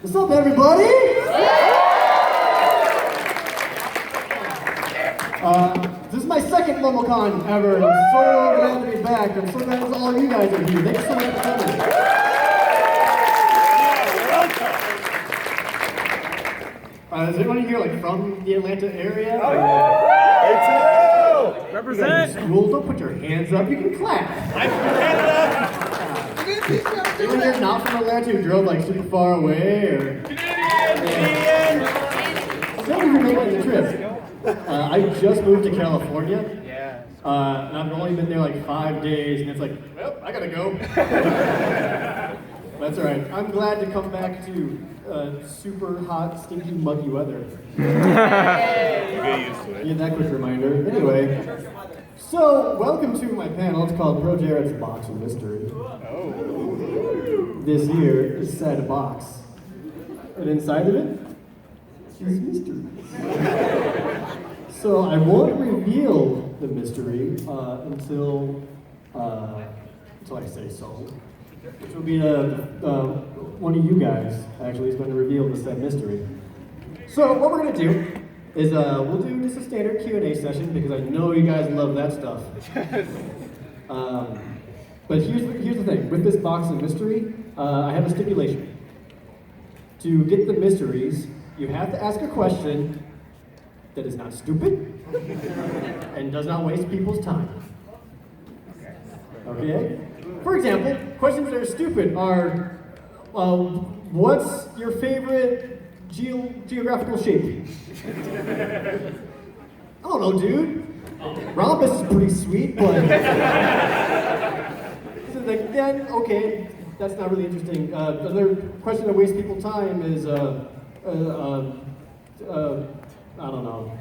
What's up, everybody? This is my second Momocon ever, and I'm so glad to be back. I'm so glad that all of you guys are here. Thanks so much for coming. Is anyone here from the Atlanta area? Oh, yeah. Me too. Represent. School, don't put your hands up. You can clap. I'm from Canada. Anyone here not from Atlanta who drove super far away, or? Canadian. Some of you are making the trip. I just moved to California. Yeah. And I've only been there 5 days, and it's well, I gotta go. That's alright. I'm glad to come back to super hot, stinky, muggy weather. Get used to it. Need that quick reminder. Anyway, so welcome to my panel. It's called ProJared's Box of Mystery. Oh. This here is inside a box, and inside of it is mysteries. So I won't reveal the mystery until I say so. Which will be one of you guys actually is going to reveal the said mystery. So what we're going to do is we'll do just a standard Q&A session because I know you guys love that stuff. But here's the thing. With this box of mystery, I have a stipulation. To get the mysteries, you have to ask a question that is not stupid and does not waste people's time. Okay? For example, questions that are stupid are, what's your favorite geographical shape? I don't know, dude. Rhombus is pretty sweet, but then okay, that's not really interesting. Another question that wastes people's time is, I don't know.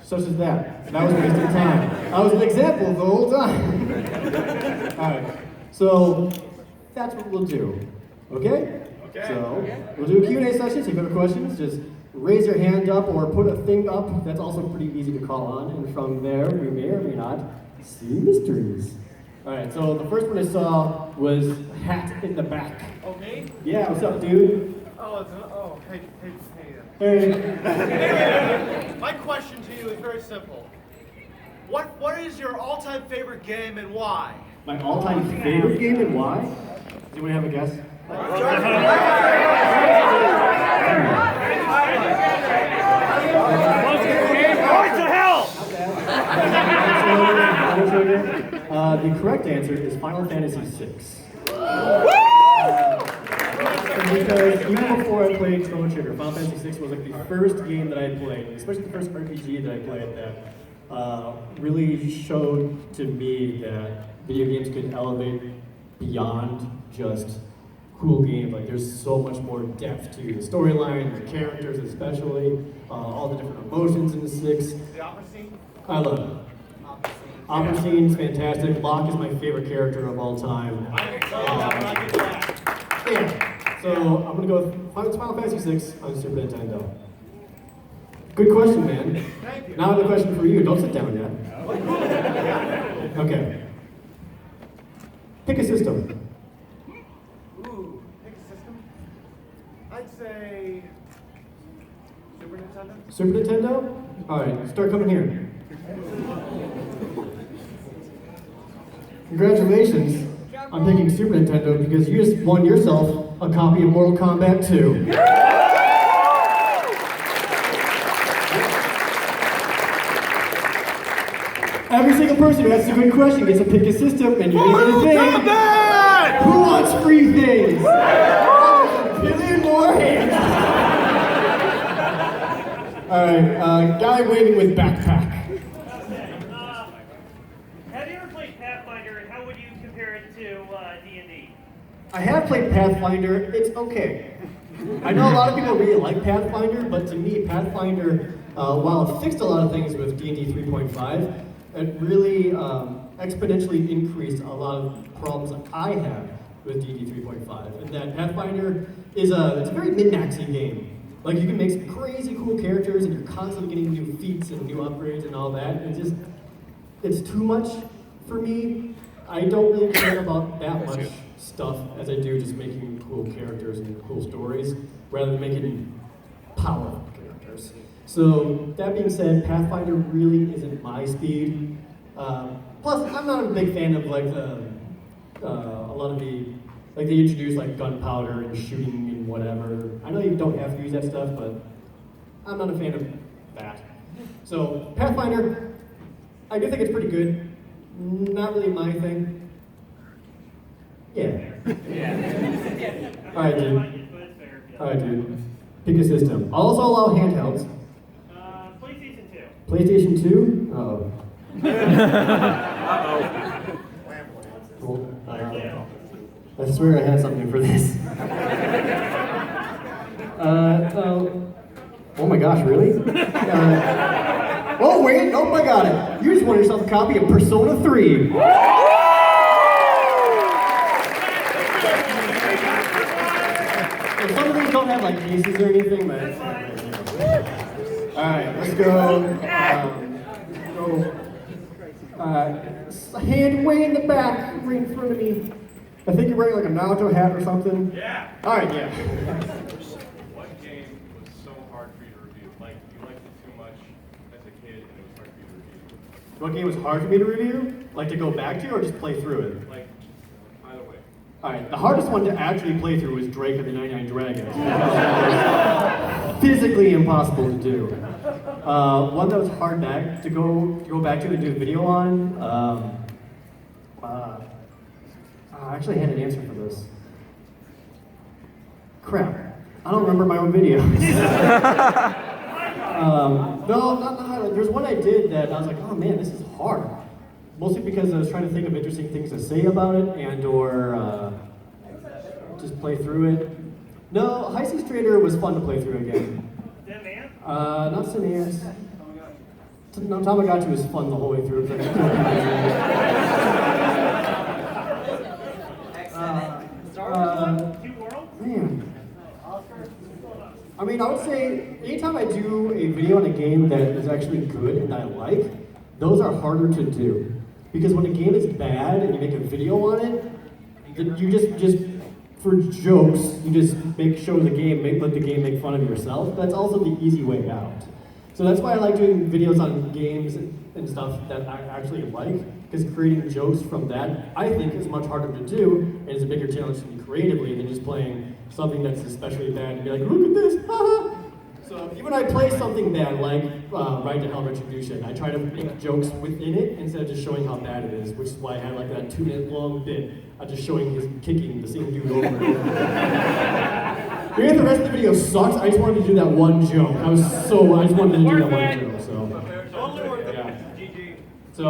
Such as that. That was wasting time. I was an example the whole time. Alright, so that's what we'll do. Okay? Okay. So we'll do a Q&A session, so if you have questions, just raise your hand up or put a thing up. That's also pretty easy to call on, and from there, we may or may not see mysteries. Alright, so the first one I saw was hat in the back. Oh, me? Yeah, what's up, dude? Hey. Hey. My question to you is very simple. What is your all-time favorite game and why? My all-time favorite game and why? Does anyone have a guess? Going to hell! The correct answer is Final Fantasy VI. Because even before I played ProJared, Final Fantasy VI was the first game that I played, especially the first RPG that I played that really showed to me that video games could elevate beyond just cool games. There's so much more depth to the storyline, the characters especially, all the different emotions in the 6. The opera scene? I love it. Opera scene's fantastic. Locke is my favorite character of all time. Yeah. So I'm gonna go with Final Fantasy VI on Super Nintendo. Good question, man. Thank you. Now I have a question for you. Don't sit down yet. Okay. Pick a system. Ooh, pick a system? I'd say Super Nintendo. Super Nintendo? Alright, start coming here. Congratulations on picking Super Nintendo because you just won yourself a copy of Mortal Kombat 2. Every single person who asks a good question gets to pick a system and you get a thing. Who wants free things? A billion more hands. Alright, guy waiting with backpack. Have you ever played Pathfinder, and how would you compare it to D&D? I have played Pathfinder, it's okay. I know a lot of people really like Pathfinder, but to me, Pathfinder, while it fixed a lot of things with D&D 3.5, it really exponentially increased a lot of problems that I have with D&D 3.5. And that Pathfinder is it's a very min-maxing game. You can make some crazy cool characters, and you're constantly getting new feats and new upgrades and all that. It's too much for me. I don't really care about that much stuff as I do just making cool characters and cool stories, rather than making powerful characters. So that being said, Pathfinder really isn't my speed. Plus, I'm not a big fan of like a lot of the like they introduce like gunpowder and shooting and whatever. I know you don't have to use that stuff, but I'm not a fan of that. So Pathfinder, I do think it's pretty good. Not really my thing. Yeah. All right, dude. All right, dude. Pick a system. I'll also allow handhelds. PlayStation 2. PlayStation 2? Uh-oh. Well, I swear I had something for this. Oh my gosh, really? Oh wait, nope, I got it. You just won yourself a copy of Persona 3. Some of these don't have like cases or anything, but alright, let's go. Hand way in the back, right in front of me. I think you're wearing like a Naruto hat or something. Yeah. Alright, yeah. What game was so hard for you to review? Like, you liked it too much as a kid and it was hard for you to review? What game was hard for me to review? Like to go back to or just play through it? Like, either way. Alright, the hardest one to actually play through was Drake of the 99 Dragons. Physically impossible to do. One that was hard to go back to and do a video on. I actually had an answer for this. Crap. I don't remember my own videos. No, not the highlight. There's one I did that I was like, oh man, this is hard. Mostly because I was trying to think of interesting things to say about it and or just play through it. No, High Seas Trader was fun to play through again. Not Cineas. No, Tamagotchi was fun the whole way through. Man. I mean, I would say anytime I do a video on a game that is actually good and I like, those are harder to do. Because when a game is bad and you make a video on it, you just for jokes, you just show the game, let the game make fun of yourself. That's also the easy way out. So that's why I like doing videos on games and stuff that I actually like, because creating jokes from that, I think, is much harder to do, and is a bigger challenge to me creatively than just playing something that's especially bad and be like, look at this, haha! So even when I play something bad, like Right to Hell Retribution, I try to make jokes within it instead of just showing how bad it is, which is why I had like that 2-minute long bit of just showing his kicking the same dude over and over. Even if the rest of the video sucks, I just wanted to do that one joke. I just wanted to do that one joke, so. Yeah. So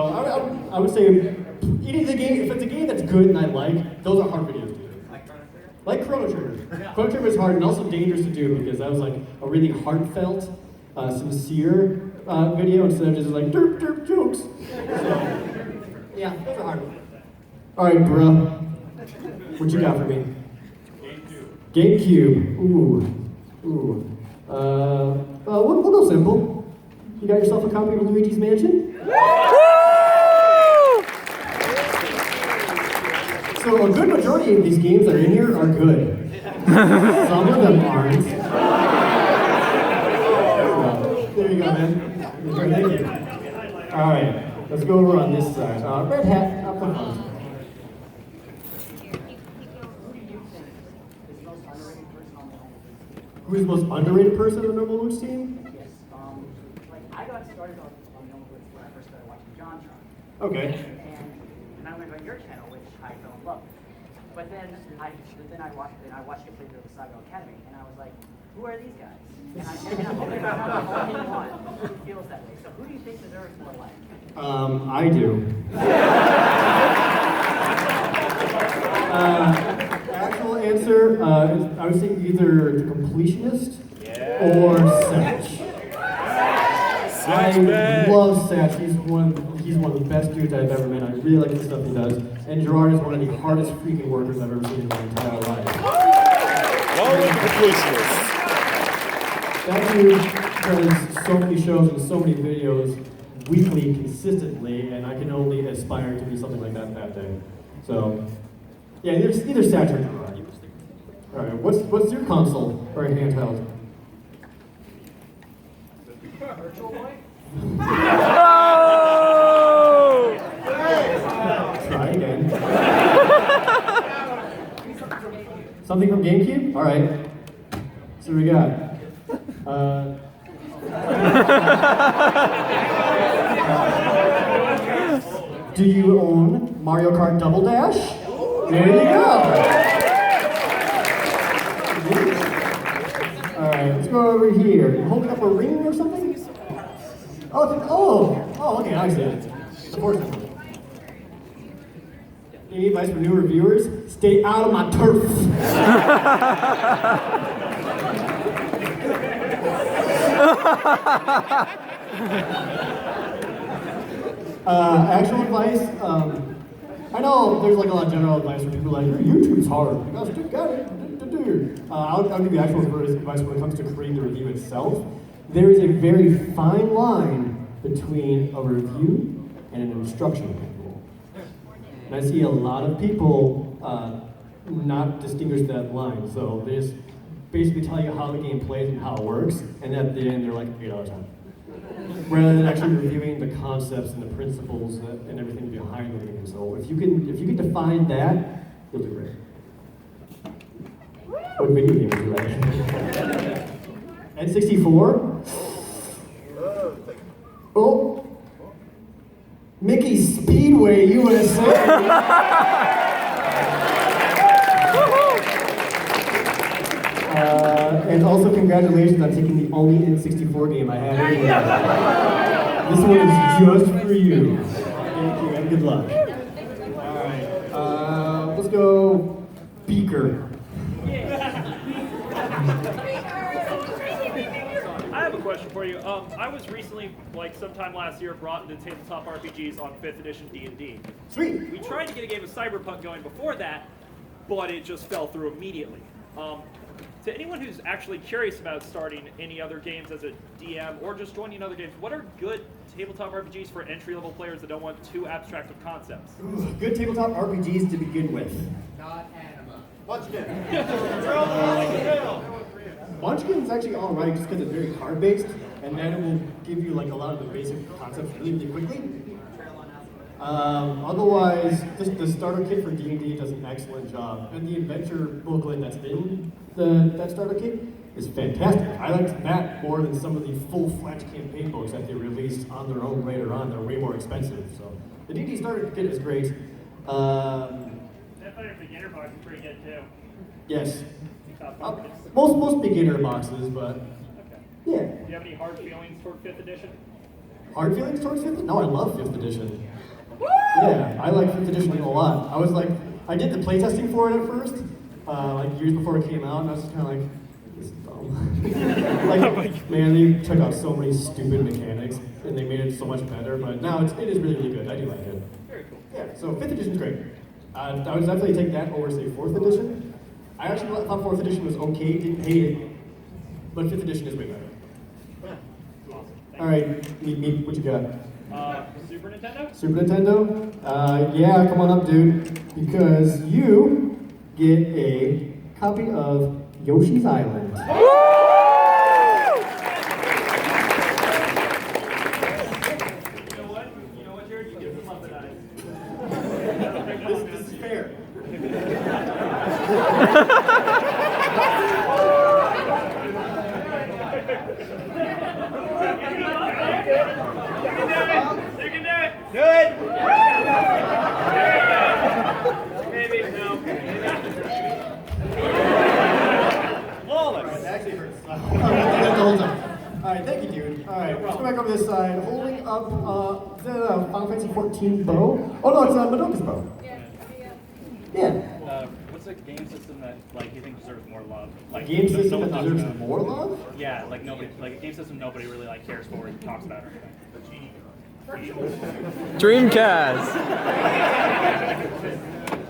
I would say, eating the game, if it's a game that's good and I like, those are hard videos to do. Like Chrono Trigger. Chrono Trigger is hard and also dangerous to do because that was like a really heartfelt, sincere video instead of just like derp derp jokes. So, yeah, those are hard. Alright, bruh. What you got for me? GameCube. Ooh. We'll go simple. You got yourself a copy of Luigi's Mansion? So a good majority of these games that are in here are good. Some of them aren't. So, there you go, man. Thank you. Alright, let's go over on this side. Red hat, up front. Who's the most underrated person on the Normal Luch team? Yes. I got started on Normal Luch when I first started watching JonTron. Okay. And I went on your channel, which I fell in love with. But then I watched it play through the Saga Academy, and I was like, who are these guys? And I'm hoping about how the whole one feels that way. So who do you think deserves more life? I do. Actual answer, I would say either the completionist or Satch. I love Satch. He's one of the best dudes I've ever met. I really like the stuff he does. And Gerard is one of the hardest freaking workers I've ever seen in my entire life. That dude does so many shows and so many videos weekly, consistently, and I can only aspire to be something like that day. So, Yeah, either Saturn or Rocky. All right, what's your console or handheld? Virtual Boy? Try again. Something from GameCube? All right. So we got. Do you own Mario Kart Double Dash? There you go. All right, let's go over here. You holding up a ring or something? Oh, okay, I see it. Of course. Any advice for new reviewers? Stay out of my turf. Actual advice, I know there's like a lot of general advice for people like, YouTube's hard. I'll give you actual advice when it comes to creating the review itself. There is a very fine line between a review and an instruction manual. And I see a lot of people not distinguish that line. So they just basically tell you how the game plays and how it works, and at the end they're like 8 out of 10. Rather than actually reviewing the concepts and the principles and everything behind the game. So if you can define that, you'll do great. What video game would you like? N64? Oh, Mickey Speedway USA. And also congratulations on taking the only N64 game I had anywhere. This one is just for you. Thank you and good luck. Alright, let's go Beaker. I have a question for you. I was recently, like sometime last year, brought into tabletop RPGs on 5th edition D&D. Sweet. We tried to get a game of Cyberpunk going before that, but it just fell through immediately. To anyone who's actually curious about starting any other games as a DM or just joining other games, what are good tabletop RPGs for entry-level players that don't want too abstract of concepts? Good tabletop RPGs to begin with. Munchkin. Munchkin's actually alright just because it's very card-based, and then it will give you like a lot of the basic concepts really, really quickly. Otherwise, just the starter kit for D&D does an excellent job, and the adventure booklet that's in that starter kit is fantastic. I liked that more than some of the full-fledged campaign books that they released on their own later on. They're way more expensive. So the D&D starter kit is great. That beginner box is pretty good too. Yes. Most beginner boxes, but Okay. yeah. Do you have any hard feelings toward 5th edition? Hard feelings towards 5th? No, I love 5th edition. Yeah, I like 5th edition a lot. I did the playtesting for it at first, like years before it came out, and I was just kind of like, this is dumb. Like, man, they took out so many stupid mechanics, and they made it so much better, but now it is really, really good. I do like it. Very cool. Yeah, so 5th edition's great. I would definitely take that over, say, 4th edition. I actually thought 4th edition was okay, didn't hate it, but 5th edition is way better. Awesome. All right, meet, what you got? Super Nintendo? Super Nintendo? Yeah, come on up, dude. Because you get a copy of Yoshi's Island. You know what, Jared? You get some Muppet eyes. This is fair. Good. Maybe, no. Flawless. It actually hurts. The whole time. All right, thank you, dude. All right, let's go back over this side. Holding up the Final Fantasy 14 bow. Oh no, it's Madoka's bow. Yeah. What's a game system that like you think deserves more love? Like Game no system one that talks deserves about? more love? Yeah, like nobody, like a game system nobody really like cares for or talks about or anything. Dreamcast.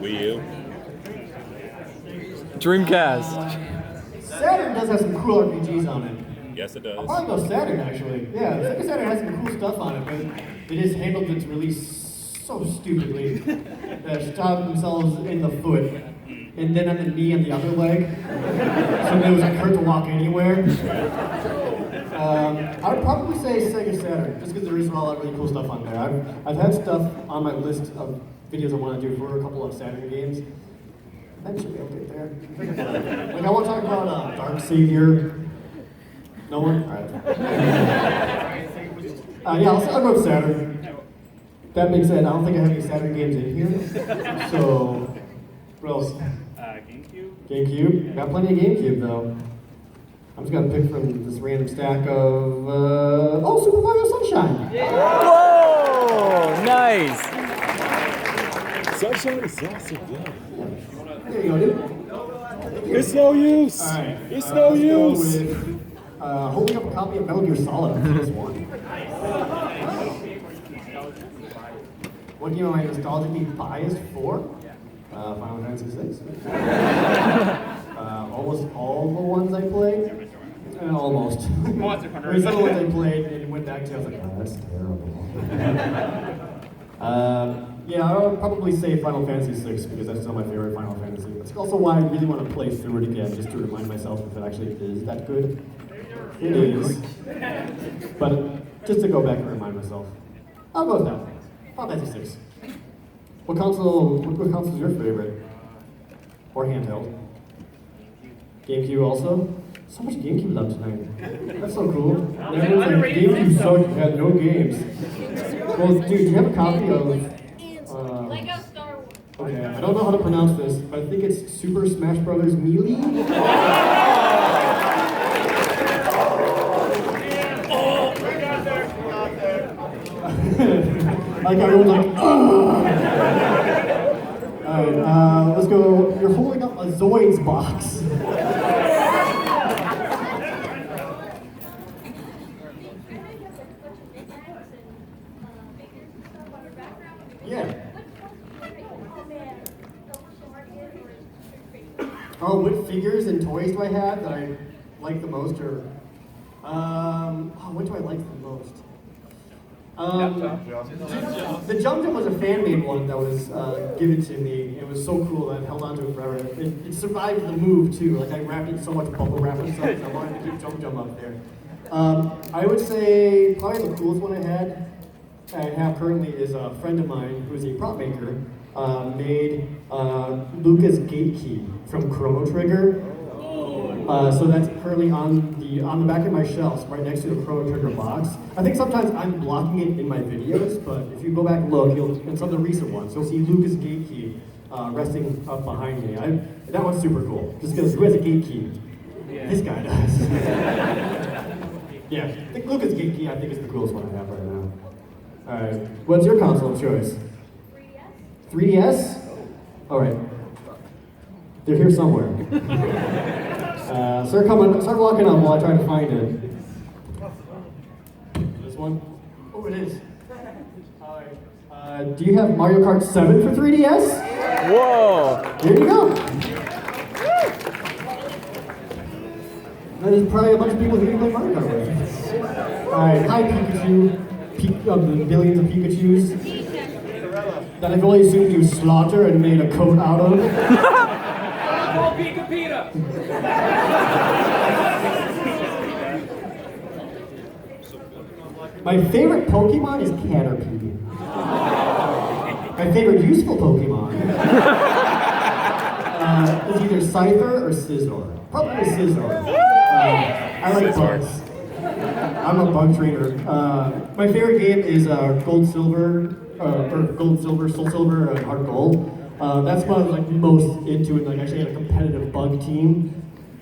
Wii U. Dreamcast. Saturn does have some cool RPGs on it. Yes, it I'll does. probably go Saturn, actually. Yeah, Sega Saturn has some cool stuff on it, but they just handled its release so stupidly stabbed themselves in the foot and then on the knee and the other leg. So it was like hurt to walk anywhere. I would probably say Sega Saturn, just because there is a lot of really cool stuff on there. I've had stuff on my list of videos I want to do for a couple of Saturn games. Eventually I'll get there. Like I want to talk about Dark Savior. No one? Alright. Yeah, I'll go with Saturn. That being said, I don't think I have any Saturn games in here. So, what else? GameCube. GameCube? Got plenty of GameCube though. I'm just gonna pick from this random stack of, Super Mario Sunshine. Whoa! Nice. Sunshine is awesome, yeah. There you go, dude. It's no use. Alright. It's no let's use. Go with, holding up a copy of Metal Gear Solid on PS1. What game am I nostalgically biased for? Final Fantasy VI. Almost all the ones I played. Almost. Monster Hunter. Some of the ones I played and went back to, I was like, oh, that's terrible. Yeah, I would probably say Final Fantasy VI because that's still my favorite Final Fantasy. That's also why I really want to play through it again, just to remind myself if it actually is that good. It is. But just to go back and remind myself. I'll go with that. Final Fantasy VI. What console is your favorite? Or handheld? GameCube also? So much GameCube love tonight. That's so cool. Everyone's like, GameCube sucked, you had no games. Well, dude, do you have a copy of... Lego Star Wars. Okay, I don't know how to pronounce this, but I think it's Super Smash Brothers Melee? Like everyone's like, Alright, let's go. You're holding up a Zoids box. Yeah. Oh, what figures and toys do I have that I like the most, or what do I like the most? The Jump Jump was a fan-made one that was given to me. It was so cool that I held on to it forever. It survived the move too. Like I wrapped it in so much bubble wrap and stuff. I wanted to keep Jump Jump up there. I would say probably the coolest one I have currently is a friend of mine who's a prop maker made Luca's gate key from Chrono Trigger. So that's currently on the back of my shelves, right next to the Chrono Trigger box. I think sometimes I'm blocking it in my videos, but if you go back and look, in some of the recent ones, you'll see Luca's gate key resting up behind me. That one's super cool, just because who has a gate key? Yeah. This guy does. Yeah, I think Luca's gate key I think is the coolest one I have right now. Alright, what's your console of choice? 3DS? 3DS? Alright. They're here somewhere. Start walking up while I try to find it. This one? Oh, it is. Alright. Do you have Mario Kart 7 for 3DS? Whoa! Here you go. There's probably a bunch of people who play Mario Kart with. Alright, hi Pikachu. Of the billions of Pikachus that I've only assumed you slaughter and made a coat out of. My favorite Pokemon is Caterpie. My favorite useful Pokemon is either Scyther or Scizor. Probably Scizor. I like bugs. I'm a bug trainer. My favorite game is Gold Silver, Soul Silver, and Heart Gold. That's what I was like most into, and like actually had a competitive bug team,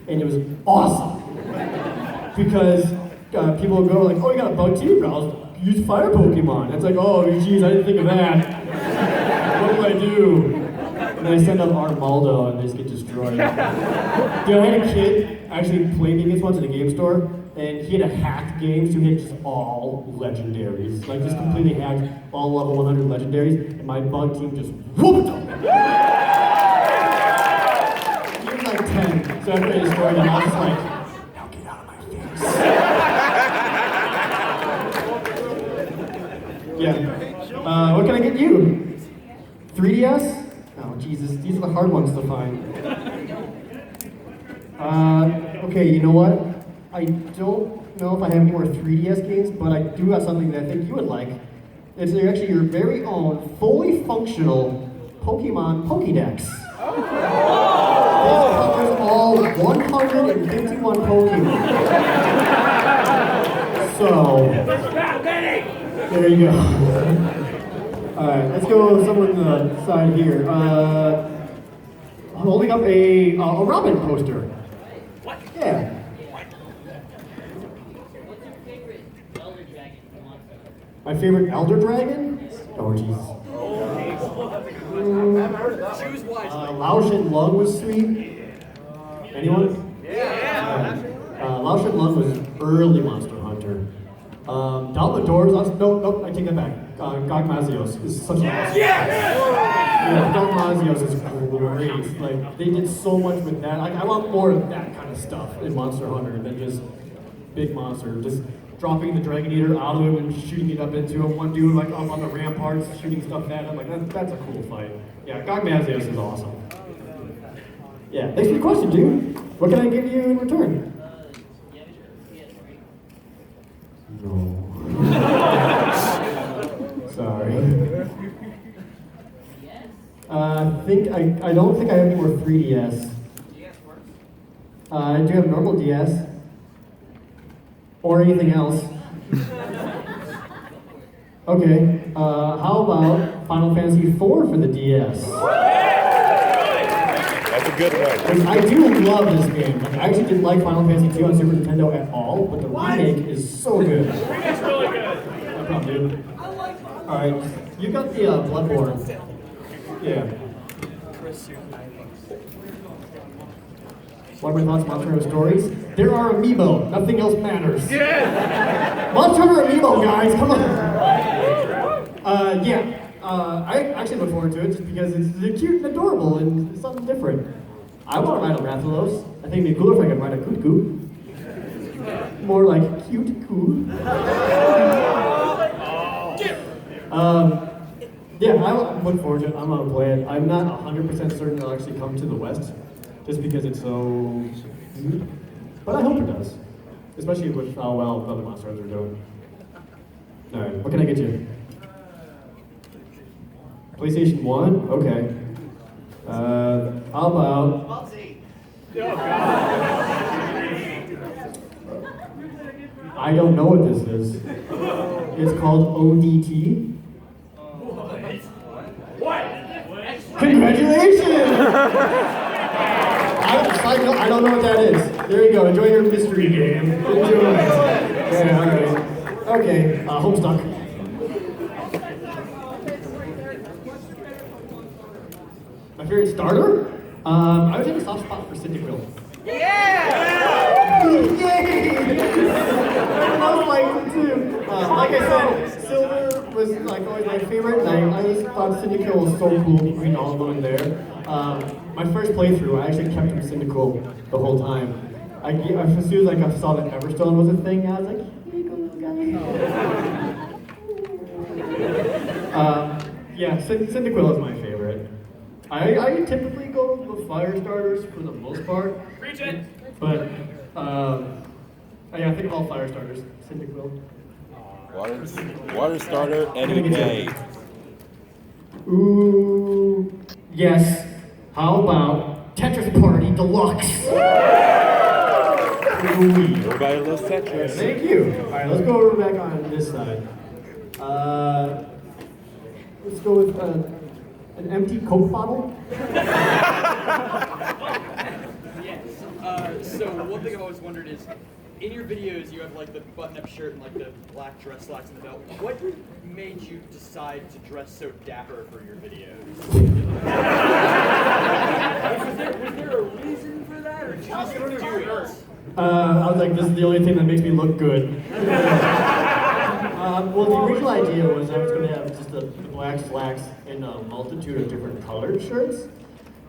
and it was awesome because people would go like, "Oh, you got a bug team? I'll use fire Pokemon." It's like, "Oh, geez, I didn't think of that. What do I do?" And then I send up Armaldo, and they just get destroyed. Dude, I had a kid actually playing against once at a game store. And he had a hacked game, so he had just all legendaries. Like, just completely hacked all level 100 legendaries, and my bug team just whooped him! He was like 10, so after I destroyed him, I was just like, now get out of my face. Yeah. What can I get you? hard ones to find. Okay, you know what? I don't know if I have any more 3DS games, but I do have something that I think you would like. It's actually your very own, fully functional Pokemon Pokédex. This covers all 151 Pokemon. So, there you go. Alright, let's go with someone on the side here. Holding up a Robin poster. What? Yeah. My favorite Elder Dragon? Oh, jeez. Choose wisely. Lao Shin Lung was sweet. Anyone? Yeah. Lao Shin Lung was early Monster Hunter. Dalmador's, no, I take that back. Gogmazios is such a awesome. Yeah, Gogmazios is great. Like, they did so much with that. I want more of that kind of stuff in Monster Hunter than just big monster. Just dropping the Dragon Eater out of him and shooting it up into him. One dude like up on the ramparts shooting stuff at him. Like that's a cool fight. Yeah, Gogmazios is awesome. Yeah, thanks for the question, dude. What can I give you in return? No. Sorry. I don't think I have any more 3DS. I do have normal DS. Or anything else. Okay, how about Final Fantasy IV for the DS? That's a good one. I do love this game. Like, I actually didn't like Final Fantasy II on Super Nintendo at all, but the remake is so good. It's really good. No problem, dude. Alright, you got the Bloodborne. Yeah. What are my thoughts on Monster Hunter Stories? There are amiibo. Nothing else matters. Yeah. Monster Hunter amiibo, guys. Come on. I actually look forward to it just because it's cute and adorable and it's something different. I want to ride a Rathalos. I think it'd be cooler if I could ride a Kut-Kut. More like cute cool. Yeah, I look forward to it. I'm gonna play it. I'm not 100% certain it'll actually come to the West, just because it's so. But I hope it does, especially with how well the other Monster Hunters are doing. All right, what can I get you? PlayStation 1? Okay. How about? I don't know what this is. It's called ODT. What? Congratulations! I don't know what that is. There you go. Enjoy your mystery game. Enjoy. Yeah, all right. Okay. Homestuck. My favorite starter? I would take a soft spot for Cyndaquil. Yeah! Yay! I was like too. Like I said, Silver was like always my favorite. And I just thought Cyndaquil was so cool between all of them there. My first playthrough, I actually kept him Cyndaquil the whole time. As soon as I saw that Everstone was a thing, I was like, here you go, little guy. Yeah, Cyndaquil is my favorite. I typically go with fire starters for the most part. Reach it! But, I think all fire starters, Cyndaquil. Water starter any day. Ooh, yes. How about Tetris Party Deluxe? Everybody loves Tetris. Thank you. All right, let's go over back on this side. Let's go with an empty Coke bottle. So one thing I've always wondered is, in your videos you have like the button-up shirt and like the black dress slacks and the belt. What made you decide to dress so dapper for your videos? was there a reason for that, or did you just do it? I was like, this is the only thing that makes me look good. Well, the original idea was I was going to have just the black slacks in a multitude of different colored shirts.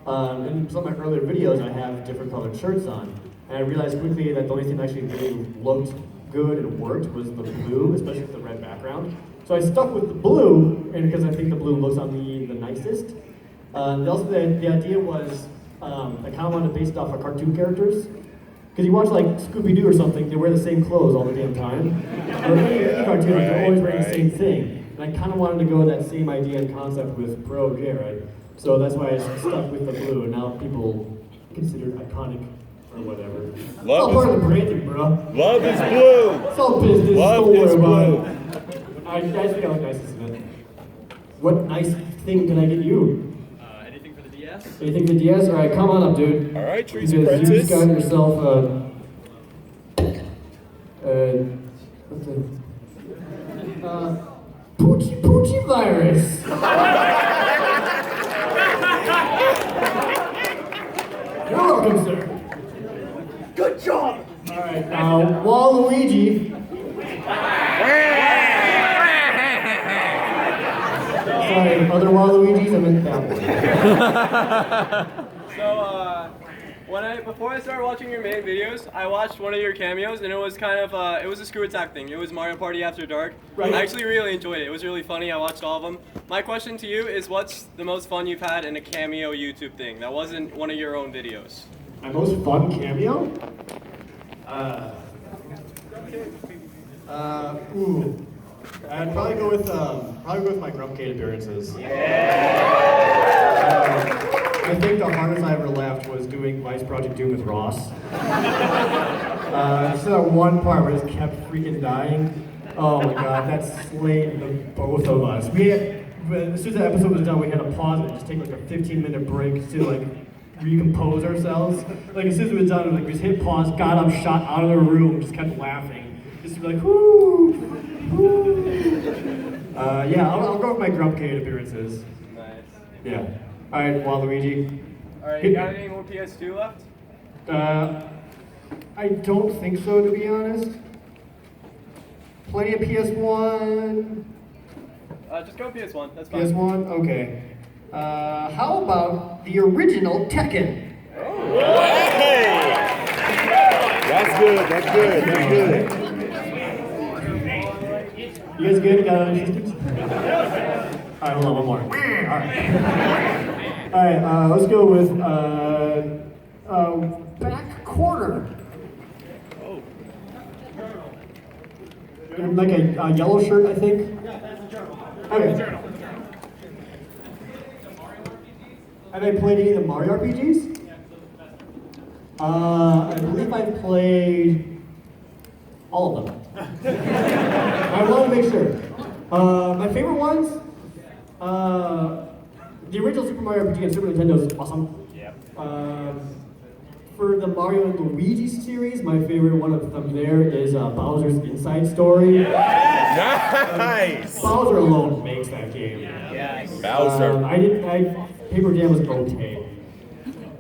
In some of my earlier videos, I have different colored shirts on. And I realized quickly that the only thing that actually really looked good and worked was the blue, especially with the red background. So I stuck with the blue, and because I think the blue looks on me the nicest. The idea was I kind of wanted to base it off of cartoon characters. Because you watch like Scooby-Doo or something, they wear the same clothes all the damn time. Or any cartoon, they're always wearing the same thing. And I kind of wanted to go with that same idea and concept with ProJared. So that's why I stuck with the blue, and now people consider it iconic or whatever. It's all part of the branding, bro. Love is blue. It's all business, Love don't is worry blue. about it. I think I look nice this event. What nice thing can I get you? Anything for the DS? Anything for the DS? Alright, come on up, dude. All right, Trees Because you just Princess. got yourself what's it? Poochie Poochie virus. You're welcome, sir. Good job! Alright, Waluigi. Sorry, other Waluigis, I meant that one. So, before I started watching your main videos, I watched one of your cameos, and it was kind of, it was a screw attack thing. It was Mario Party After Dark. Right. I actually really enjoyed it. It was really funny. I watched all of them. My question to you is, what's the most fun you've had in a cameo YouTube thing that wasn't one of your own videos? My most fun cameo? Ooh. I'd probably go with my Grumpcade appearances. I think the hardest I ever laughed was doing Vice Project Doom with Ross. Just that one part where I just kept freaking dying. Oh my god, that slayed the both of us. As soon as the episode was done, we had to pause it and just take like a 15-minute break to like recompose ourselves. Like as soon as it was done, we just hit pause, got up, shot out of the room, just kept laughing. Just to be like, whoo, whoo. Yeah, I'll go with my Grumpcade appearances. Nice. Yeah. All right, Waluigi. Alright, you got any more PS2 left? I don't think so, to be honest. Plenty of PS1. Just go PS1, that's fine. PS1? Okay. How about the original Tekken? Hey! That's good. That's good. That's good. You guys good? You got any systems? Alright, hold on, one more. Alright, let's go with back corner. Oh. Like a yellow shirt, I think. Okay. Have I played any of the Mario RPGs? I believe I played all of them. I want to make sure. My favorite ones, the original Super Mario RPG on Super Nintendo is awesome. Yep. For the Mario and Luigi series, my favorite one of them there is Bowser's Inside Story. Nice. Bowser alone makes that game. Bowser. Paper Jam was okay.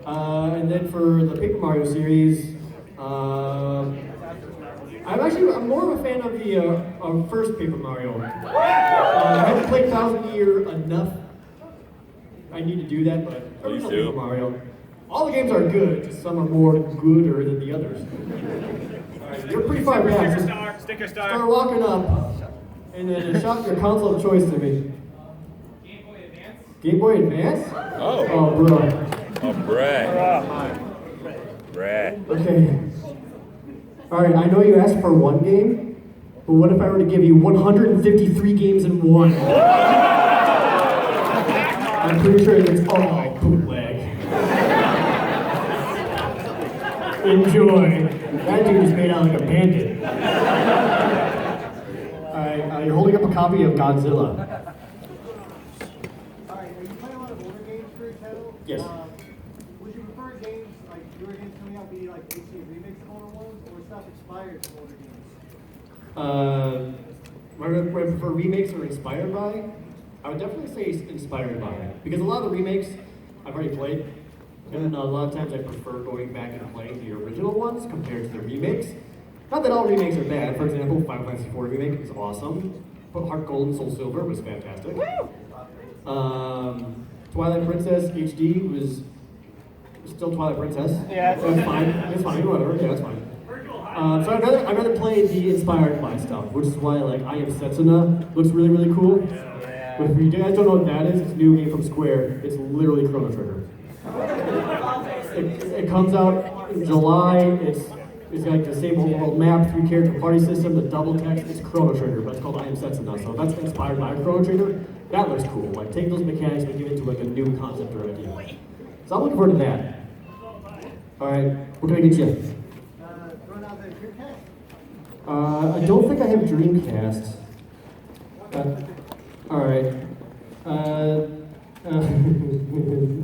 And then for the Paper Mario series, I'm more of a fan of the first Paper Mario. I haven't played Thousand Year enough. I need to do that, but original Paper Mario. All the games are good, just some are more gooder than the others. Alright, you're pretty far back. Sticker star. Start walking up, and then shout your console of choice to me. Game Boy Advance? Game Boy Advance? Oh. Oh, bro. Oh, Brad. Brad. Okay. Alright, I know you asked for one game, but what if I were to give you 153 games in one? I'm pretty sure it's all bootleg. Enjoy. That dude is made out like a bandit. Alright, you're holding up a copy of Godzilla. Alright, are you playing a lot of older games for your channel? Yes. Would you prefer games, like newer games coming out, be like HD remakes of older ones, or stuff inspired from older games? Would I prefer remakes or inspired by? I would definitely say inspired by. Because a lot of the remakes I've already played, and a lot of times I prefer going back and playing the original ones compared to the remakes. Not that all remakes are bad. For example, Final Fantasy IV remake is awesome, but Heart Gold and Soul Silver was fantastic. Twilight Princess HD was still Twilight Princess. Yeah, it's fine. It's fine. Whatever. Yeah, it's fine. So I'd rather play the inspired by stuff, which is why like I Am Setsuna looks really cool. If you guys don't know what that is, it's a new game from Square. It's literally Chrono Trigger. It comes out in July. It's like the same overall map, 3-character party system, the double text. It's Chrono Trigger, but it's called I Am Setsuna. So that's inspired by Chrono Trigger. That looks cool. Like take those mechanics and give it to like a new concept or idea. So I'm looking forward to that. All right, what can I get you? Run out the Dreamcast. I don't think I have Dreamcast. All right.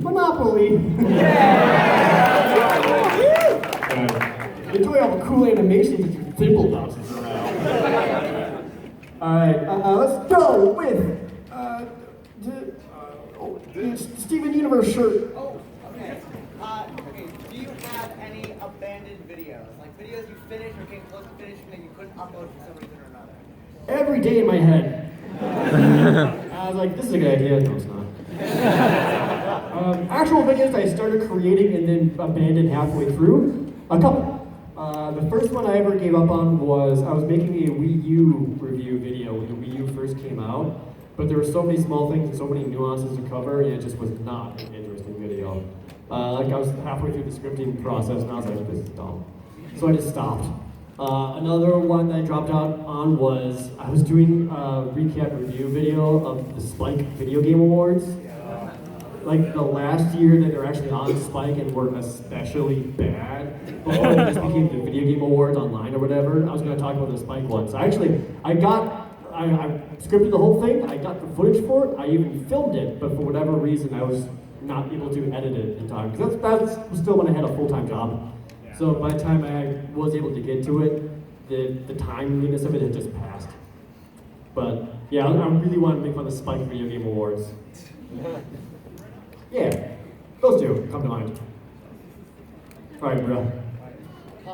Monopoly. Enjoy all the cool animations that your thimble bounces around. All right, let's go with Steven Universe shirt. Oh, okay. Okay, do you have any abandoned videos? Like videos you finished or came close to finishing that you couldn't upload for some reason or another? Every day in my head. I was like, this is a good idea. No, it's not. Actual videos I started creating and then abandoned halfway through. A couple. The first one I ever gave up on was I was making a Wii U review video when the Wii U first came out, but there were so many small things and so many nuances to cover, and it just was not an interesting video. Like I was halfway through the scripting process, and I was like, this is dumb. So I just stopped. Another one that I dropped out on was I was doing a recap review video of the Spike Video Game Awards. Like the last year that they're actually on Spike and were especially bad, before it just became the Video Game Awards online or whatever, I was going to talk about the Spike ones. I scripted the whole thing, I got the footage for it, I even filmed it, but for whatever reason I was not able to edit it in time. Because that's still when I had a full-time job. So by the time I was able to get to it, the timeliness of it had just passed. But yeah, I really wanted to make fun of the Spike Video Game Awards. Yeah, those two come to mind. All right, bro.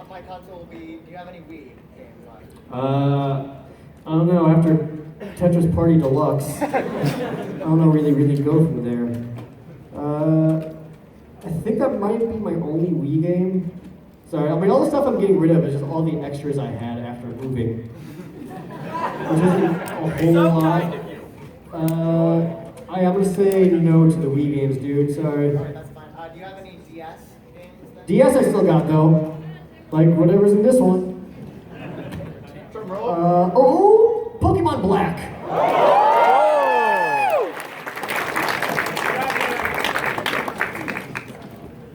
My console will be. Do you have any Wii games left? I don't know. After Tetris Party Deluxe, I don't know really go from there. I think that might be my only Wii game. Sorry, I mean all the stuff I'm getting rid of is just all the extras I had after moving, which isn't a whole lot. I am gonna say no to the Wii games, dude. Sorry. Alright, that's fine. Do you have any DS games then? DS I still got though. Like whatever's in this one. Pokemon Black.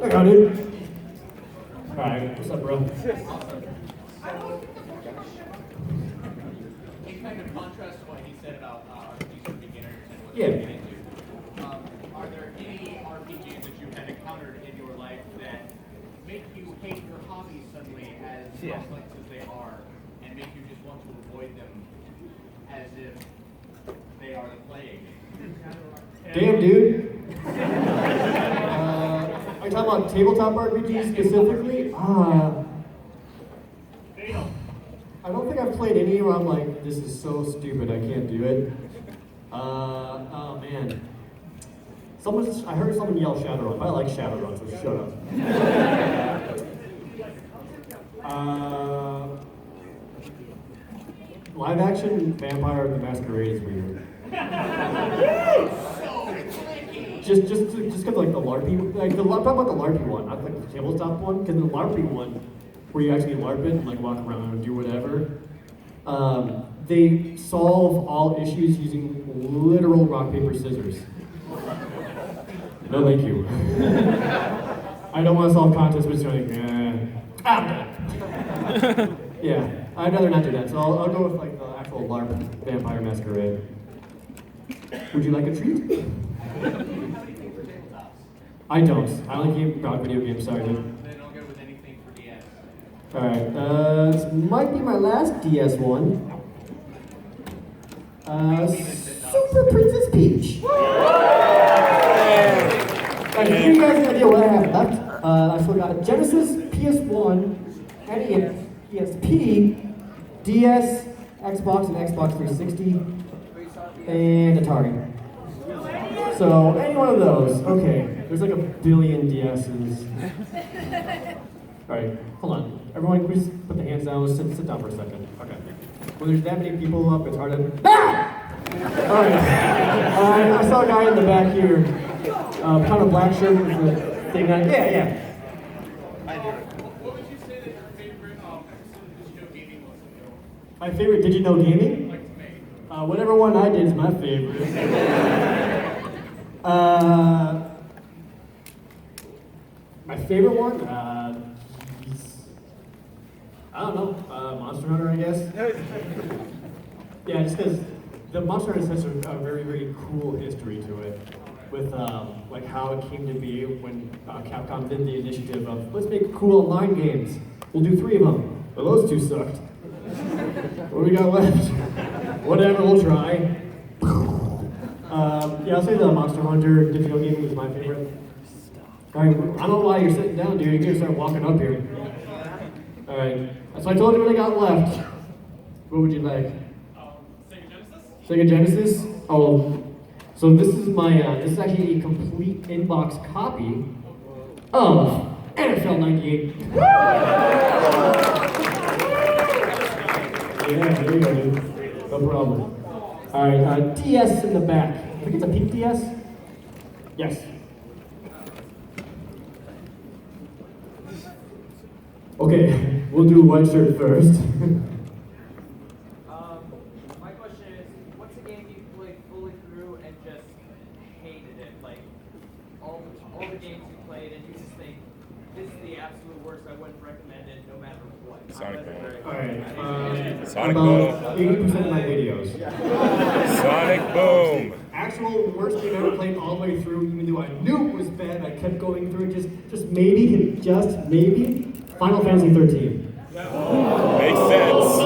I got it. Alright, what's up, bro? In kind of contrast to what he said about RPGs for beginners and what Yeah. they get into, are there any RPGs that you have encountered in your life that make you hate your hobbies suddenly as complex as they are, and make you just want to avoid them as if they are the plague? Damn, dude. Are you talking about tabletop RPGs specifically? I don't think I've played any where I'm like, this is so stupid, I can't do it. Oh man. I heard someone yell Shadowrun, but I like Shadowrun, so shut up. Live action Vampire the Masquerade is weird. Just because like the LARPy, like talk about the LARPy one, not like the tabletop one, because the LARPy one, where you actually LARP it and like walk around and do whatever, they solve all issues using literal rock, paper, scissors. No thank you. I don't want to solve contests with like, I'm done. Yeah, I'd rather not do that, so I'll go with like the actual LARP Vampire Masquerade. Would you like a treat? I don't. I only game about video games, sorry dude. Then I'll go with anything for DS. Alright, this might be my last DS one. Super Princess Peach. To give you guys an idea what I have left, I still got a Genesis, PS1, NES, PSP, DS, Xbox, and Xbox 360, and Atari. So, any one of those. Okay, there's like a billion DSs. Alright, hold on. Everyone, please put the hands down. Let's sit down for a second. Okay. When there's that many people up, it's hard to... Ah! Alright. I saw a guy in the back here, kind of black shirt with the thing on. Yeah. What would you say that your favorite digital gaming was? My favorite Digino gaming? Like to make? Whatever one I did is my favorite. My favorite one? I don't know. Monster Hunter, I guess. Yeah, just because the Monster Hunter has such a very, very cool history to it. With like how it came to be when Capcom did the initiative of let's make cool online games. We'll do 3 of them. But those 2 sucked. What do we got left? Whatever, we'll try. Yeah, I'll say the Monster Hunter digital gaming was my favorite. Alright, I don't know why you're sitting down, dude. You're gonna start walking up here. Alright, so I told you what I got left. What would you like? Sega Genesis? Sega Genesis? Oh, so this is my, this is actually a complete inbox copy of NFL 98. Yeah, there you go, dude. No problem. Alright, DS in the back. I think it's a pink DS? Yes. Okay, we'll do white shirt first. My question is, what's a game you played fully through and just hated it? Like, all the games you played and you just think, this is the absolute worst, I wouldn't recommend it no matter what. Sonic Boom. Alright, Sonic about Boom. 80% of my videos. Sonic Boom. Actual worst game I ever played all the way through, even though I knew it was bad, I kept going through it, just maybe, Final Fantasy 13. Makes sense.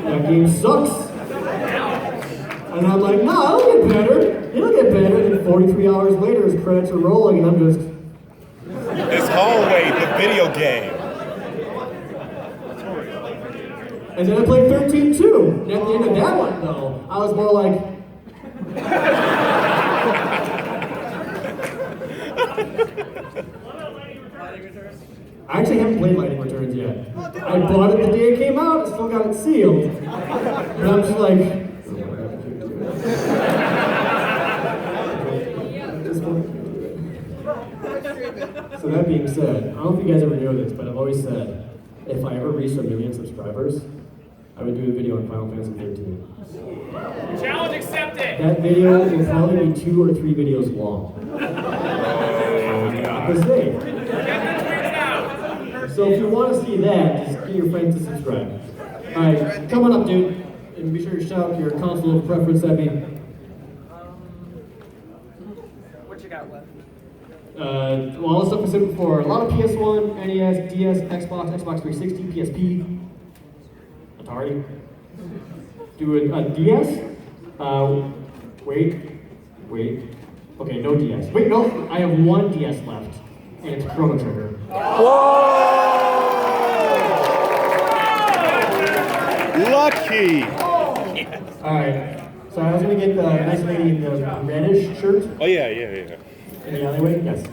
That game sucks. And I'm like, no, it'll get better. It'll get better. And 43 hours later, his credits are rolling, and I'm just... This hallway, the video game. And then I played 13 too. And at the end of that one, though, I was more like... I actually haven't played Lightning Returns yet. I bought it the day it came out, I still got it sealed. But I'm just like... So that being said, I don't know if you guys ever know this, but I've always said, if I ever reach 1 million subscribers, I would do a video on Final Fantasy 13. Challenge accepted! That video will probably be 2 or 3 videos long. Not to say. So if you want to see that, just get your friends to subscribe. Alright, come on up, dude. And be sure to shout your console of preference at me. What you got left? Well, all the stuff I said before. A lot of PS1, NES, DS, Xbox, Xbox 360, PSP, Atari. Do a DS? Wait. Okay, no DS. Wait, no, I have 1 DS left, and it's Chrono Trigger. Lucky. Alright, so I was gonna get the nice lady in the reddish shirt Oh yeah. in the alleyway. Yes.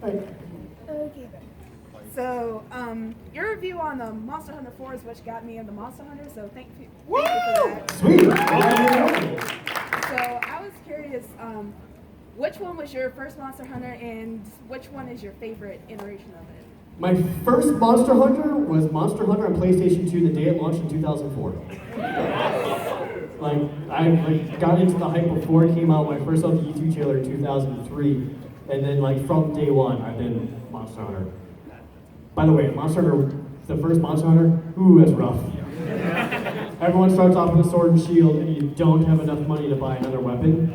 Alright. Okay. So, your review on the Monster Hunter 4 is what got me into Monster Hunter, so thank you for that. Sweet! So, I was curious, which one was your first Monster Hunter, and which one is your favorite iteration of it? My first Monster Hunter was Monster Hunter on PlayStation 2 the day it launched in 2004. I got into the hype before it came out when I first saw the YouTube trailer in 2003, and then from day one, I've been Monster Hunter. By the way, Monster Hunter, the first Monster Hunter, ooh, that's rough. Everyone starts off with a sword and shield, and you don't have enough money to buy another weapon.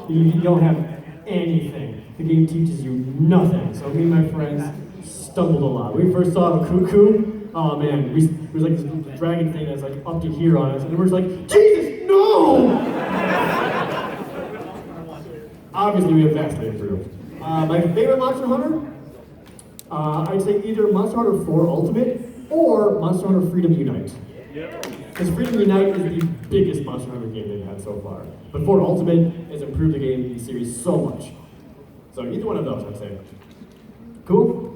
You don't have anything. The game teaches you nothing. So me and my friends stumbled a lot. When we first saw the cuckoo, oh man, there was like this dragon thing that's like up to here on us, and we're just like, Jesus, no! Obviously, we have vastly improved. My favorite Monster Hunter? I'd say either Monster Hunter 4 Ultimate or Monster Hunter Freedom Unite. Because Freedom Unite is the biggest Monster Hunter game they've had so far. But 4 Ultimate has improved the game series so much. So either one of those, I'd say. Cool?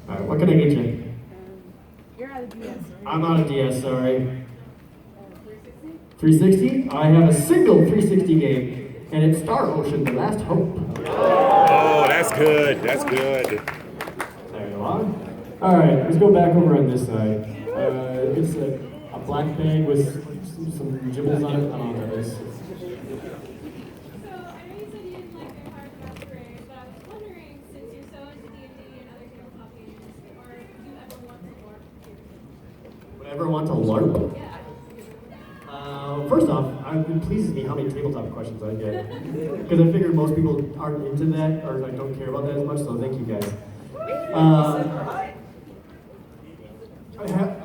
Alright, what can I get you? You're out of DS, right? I'm out of DS, sorry. 360? I have a single 360 game, and it's Star Ocean: The Last Hope. Oh, that's good. That's good. There you are. All right, let's go back over on this side. It's a black bag with some gibbles on it. I don't know what that is. So, I know you said you didn't like Vampire the Masquerade, but I was wondering, since you're so into D&D and other tabletop games, or do you ever want to LARP? Would I ever want to LARP? Yeah. First off, it pleases me how many tabletop questions I get. Because I figure most people aren't into that, or like, don't care about that as much, so thank you guys.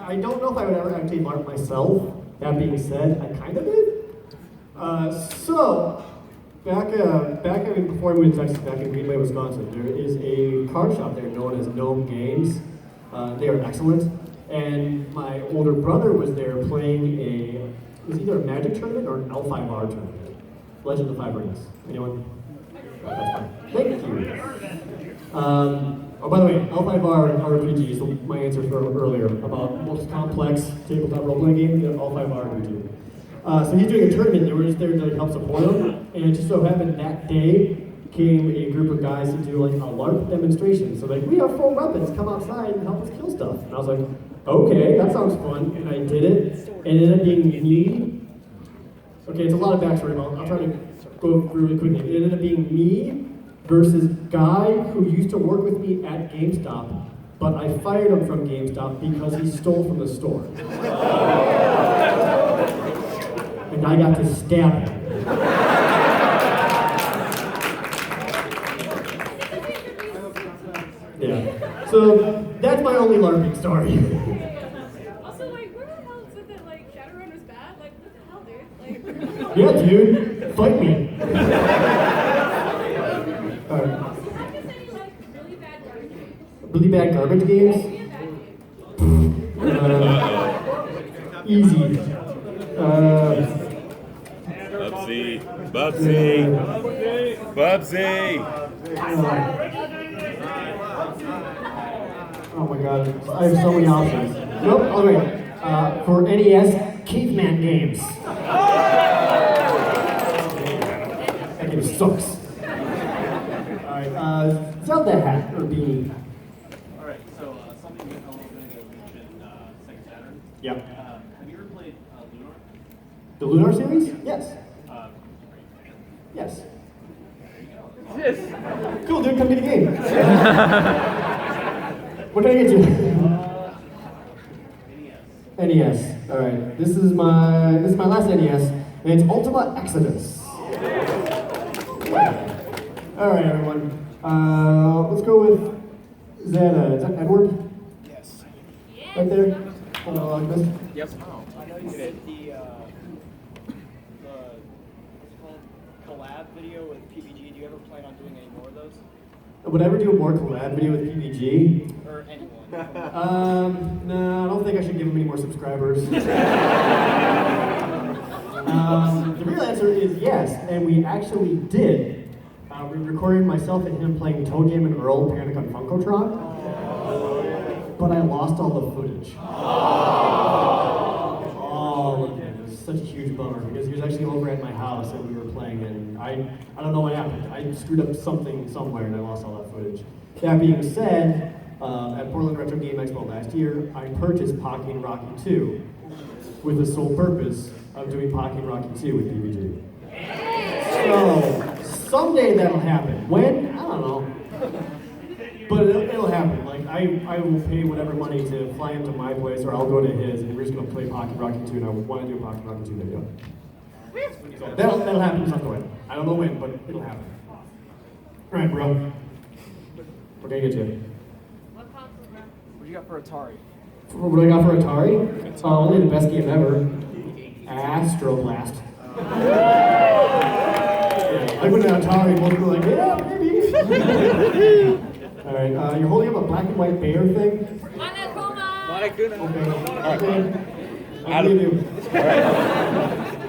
I don't know if I would ever actually LARP myself. That being said, I kind of did. So, back before I moved to Texas, back in Greenway, Wisconsin, there is a card shop there known as Gnome Games. They are excellent. And my older brother was there playing it was either a Magic tournament or an L5R tournament. Legend of the Five Rings. Anyone? That's fine. Thank you. Oh, by the way, L5R RPG is my answer for earlier about most complex tabletop role-playing game. L5R RPG. So he's doing a tournament. They were just there to help support him, and it just so happened that day came a group of guys to do like a LARP demonstration. So like, we have full weapons. Come outside and help us kill stuff. And I was like, okay, that sounds fun. And I did it. And it ended up being me. Okay, it's a lot of backstory. I'll try to go through really quickly. It ended up being me versus guy who used to work with me at GameStop, but I fired him from GameStop because he stole from the store. And I got to stab him. Yeah. So that's my only LARPing story. Also, like, where the hell said that, like, Shadowrun was bad? Like, what the hell, dude? Like, Yeah, dude. Fight me. Alright. you have to say, like, really bad garbage games. Really bad garbage games? Be a bad game. Easy. Bubsy. Oh my god, I have so many options. Nope, alright. For NES, Caveman games. That game sucks. Alright, Zelda hat or beanie. Alright, so something you know a little bit ago mentioned Sega Saturn. Yep. Have you ever played Lunar? The Lunar series? Yes. Yes. Yes. Cool, dude, come get a game. What can I get you? NES. All right. This is my last NES, and it's Ultima Exodus. All right, everyone. Let's go with is that Edward? Yes. Right there. Hold on, Alchemist. Yep. I know you did the what's it called collab video with PBG. Do you ever plan on doing any more of those? Would I ever do a more collab video with PBG? Or anyone? No, I don't think I should give him any more subscribers. The real answer is yes, and we actually did. We recorded myself and him playing Toe Jam and Earl Panic on Funkotron, but I lost all the footage. All of it. It was such a huge bummer because he was actually over at my house and we were playing, and I don't know what happened. I screwed up something somewhere and I lost all that footage. That being said, at Portland Retro Game Expo last year, I purchased Pocky and Rocky 2 with the sole purpose of doing Pocky and Rocky 2 with PBG. So, someday that'll happen. When? I don't know. But it'll happen. Like, I will pay whatever money to fly him to my place, or I'll go to his, and we're just going to play Pocky and Rocky 2, and I want to do a Pocky and Rocky 2 video. So that'll happen some point. I don't know when, but it'll happen. Alright, bro. What can I get you? What console, bro? What do you got for Atari? What do I got for Atari? Only the best game ever. Astroblast. Yeah, I went to Atari, most people were like, yeah, maybe. Alright, you're holding up a black and white bear thing? Monokuma! Okay.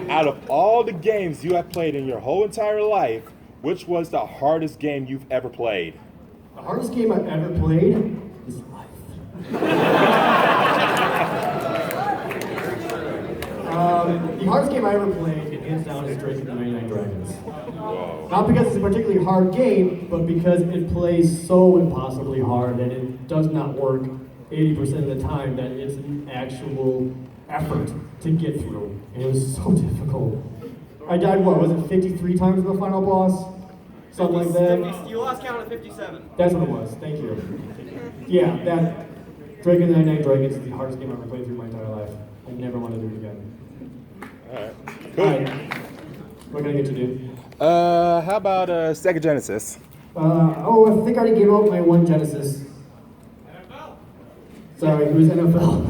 Out of all the games you have played in your whole entire life, which was the hardest game you've ever played? The hardest game I've ever played is life. The hardest game I ever played, hands down, is Drake and the 99 Dragons. Whoa. Not because it's a particularly hard game, but because it plays so impossibly hard and it does not work 80% of the time that it's an actual effort to get through. And it was so difficult. I died, what, was it 53 times in the final boss? Something like that? You lost count at 57. That's what it was, thank you. Yeah, that Drake and the 99 Dragons is the hardest game I've ever played through my entire life. I never want to do it again. Alright. Cool. Alright. What can I get you, dude? How about Sega Genesis? I think I already gave out my one Genesis. NFL. Sorry, it was NFL.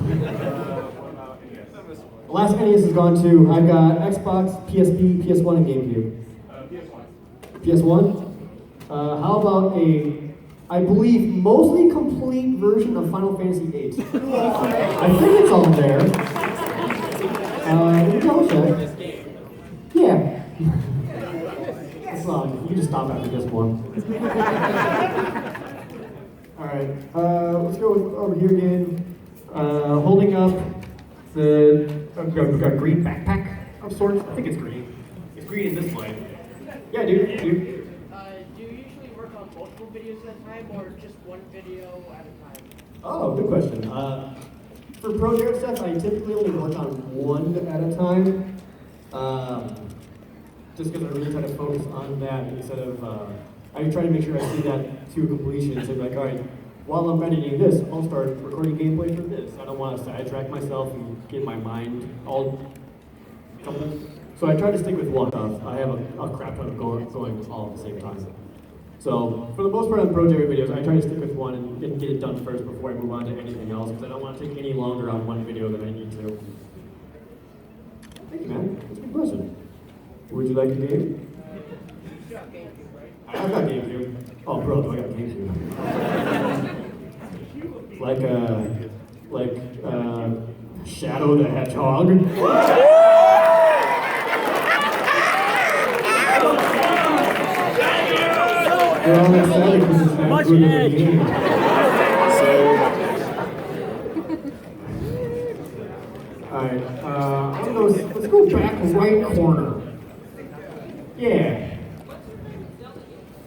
The last NES has gone to, I've got Xbox, PSP, PS1, and GameCube. PS1? How about I believe, mostly complete version of Final Fantasy VIII? I think it's all there. Let me double check. Yeah. It's long. You can just stop after this one. Alright, let's go over here again. Holding up we got green backpack of sorts. I think it's green. It's green in this light. Yeah, dude. Do you usually work on multiple videos at a time or just one video at a time? Oh, good question. For ProJared's stuff, I typically only work on one at a time. Just because I really try to focus on that instead of, I try to make sure I see that to completion. So like, all right, while I'm editing this, I'll start recording gameplay for this. I don't want to sidetrack myself and get my mind all jumbled. So I try to stick with one. I have a crap ton of going all at the same time. So for the most part on ProJared videos, I try to stick with one and get it done first before I move on to anything else, because I don't want to take any longer on one video than I need to. Thank you, man. That's a good question. Would you like a game? I've got GameCube. Oh, bro, do I got GameCube? like Shadow the Hedgehog. They're all excited because it's not good of a game. Alright, let's go back right corner. Yeah.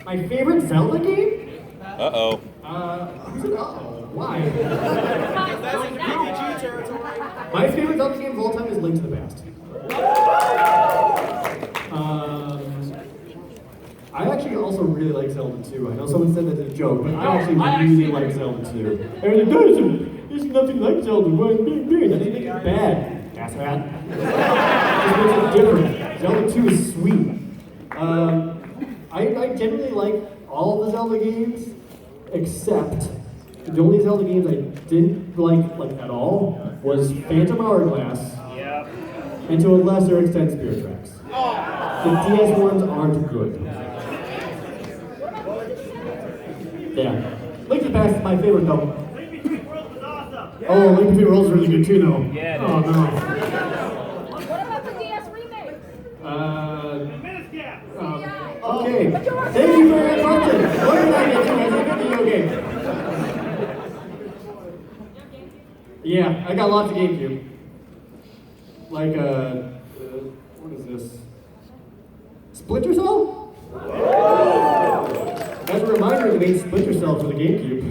My favorite Zelda game? Uh-oh. Why? My favorite Zelda game of all time is Link to the Past. I actually also really like Zelda 2. I know someone said that's a joke, but I actually really like Zelda 2. Everyone's like, there's nothing like Zelda 1. That doesn't make it bad, asshat. It makes it different. Zelda 2 is sweet. I generally like all the Zelda games, except the only Zelda games I didn't like at all was Phantom Hourglass, and to a lesser extent Spirit Tracks. The DS ones aren't good. Yeah. Link to the Past is my favorite though. Link Between Worlds is awesome. Oh, Link Between Worlds is really good too though. Yeah. Oh no. What about the DS remake? Okay. Thank you for your question. What did I get you as a video game? Yeah, I got lots of GameCube. Like, what is this? Splinter Cell? As a reminder, they made Splinter Cell for the GameCube.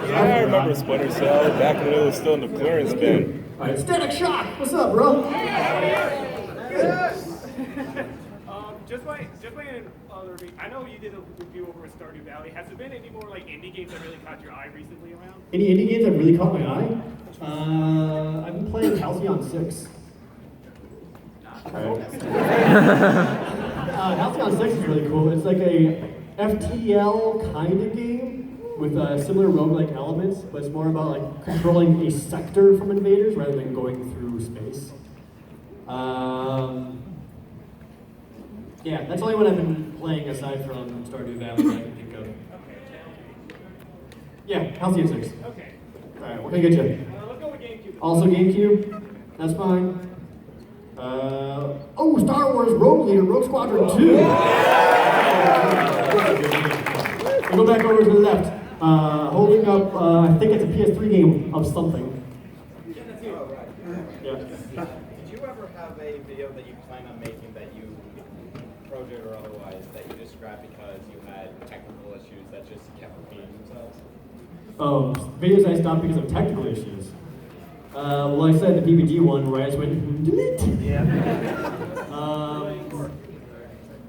Yeah, I remember Splinter Cell back when it was still in the clearance bin. Alright, Static Shock! What's up, bro? Just my other review. I know you did a review over at Stardew Valley. Has there been any more like indie games that really caught your eye recently around? Any indie games that really caught my eye? I've been playing Halcyon 6. Halcyon 6 is really cool. It's like a FTL kind of game with similar roguelike elements, but it's more about like controlling a sector from invaders rather than going through space. Yeah, that's the only one I've been playing aside from Stardew Valley that I can think of. Yeah, Halcyon 6. Okay. Alright, what can I get you? Let's go with GameCube. Also GameCube? That's fine. Star Wars Rogue Leader, Rogue Squadron 2! We'll go back over to the left. Holding up, I think it's a PS3 game of something. Yeah. video that you plan on making that you, project or otherwise, that you just scrapped because you had technical issues that just kept repeating themselves? Videos I stopped because of technical issues. Well, I said the PPG one where I just went delete. Yeah.